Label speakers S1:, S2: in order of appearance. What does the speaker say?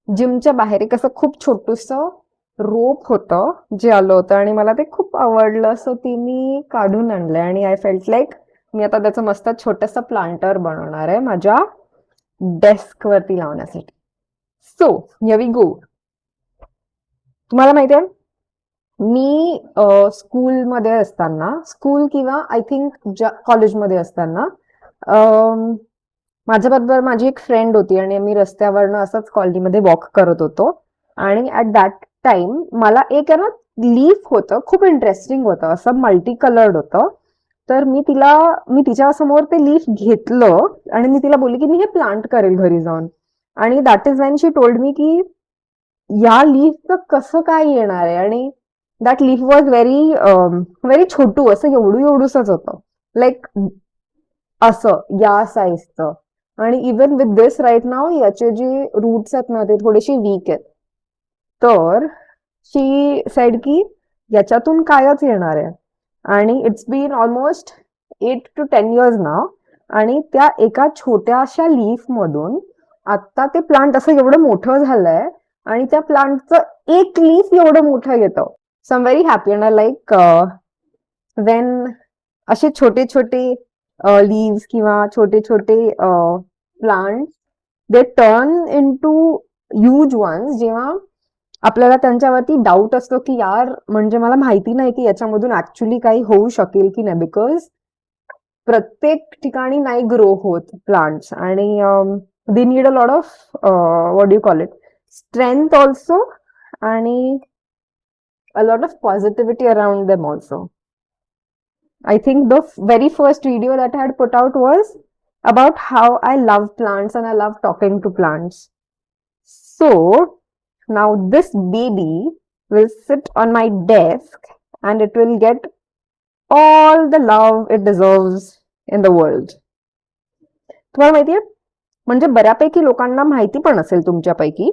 S1: जिमच्या बाहेर एक असं खूप छोटूस रोप होतं जे आलं होतं आणि मला ते खूप आवडलं, सो ती मी काढून आणलंय आणि आय फेल्ट लाईक मी आता त्याचं मस्त छोटस प्लांटर बनवणार आहे माझ्या डेस्क वरती लावण्यासाठी. So here we go. तुम्हाला माहितीये मी स्कूलमध्ये असताना, स्कूल किंवा आय थिंक कॉलेजमध्ये असताना माझ्याबरोबर माझी एक फ्रेंड होती आणि आम्ही रस्त्यावरनं असंच कॉलनीमध्ये वॉक करत होतो आणि ऍट दॅट टाइम मला एक आहे ना लीफ होतं, खूप इंटरेस्टिंग होतं, असं मल्टी कलर्ड होतं. तर मी तिच्या समोर ते लीफ घेतलं आणि मी तिला बोलली की मी हे प्लांट करेल घरी जाऊन. आणि that is Wien she told me की या लीफचं कसं काय येणार आहे. आणि दॅट लीफ वॉज व्हेरी छोटू, असं एवढूसच होतं, लाईक असं या साईजचं. आणि इवन विथ दिस राईट नाव याचे जे रूट्स आहेत ना ते थोडेसे वीक आहेत. तर शी सेड की याच्यातून कायच येणार आहे. आणि it's been almost 8 to 10 years now. आणि त्या एका छोट्याशा लीफ मधून आता ते प्लांट असं एवढं मोठं झालंय आणि त्या प्लांटचं एक लीफ एवढं मोठं येतं. So I am very happy and I like when असे छोटे छोटे लीव्स किंवा छोटे छोटे plant they turn into huge ones, जेव्हा आपल्याला त्यांच्यावरती डाऊट असतो की यार म्हणजे मला माहिती नाही की याच्यामधून ऍक्च्युली काही होऊ शकेल की नाही, बिकॉज प्रत्येक ठिकाणी नाही ग्रो होत प्लांट्स. आणि they need a lot of what do you call it strength also, आणि a lot of positivity around them also. I think the very first video that I had put out was about how I love plants and I love talking to plants. So now this baby will sit on my desk and it will get all the love it deserves in the world. तुम्हाला माहितीये, म्हणजे बऱ्यापैकी लोकांना माहिती पण असेल तुमच्यापैकी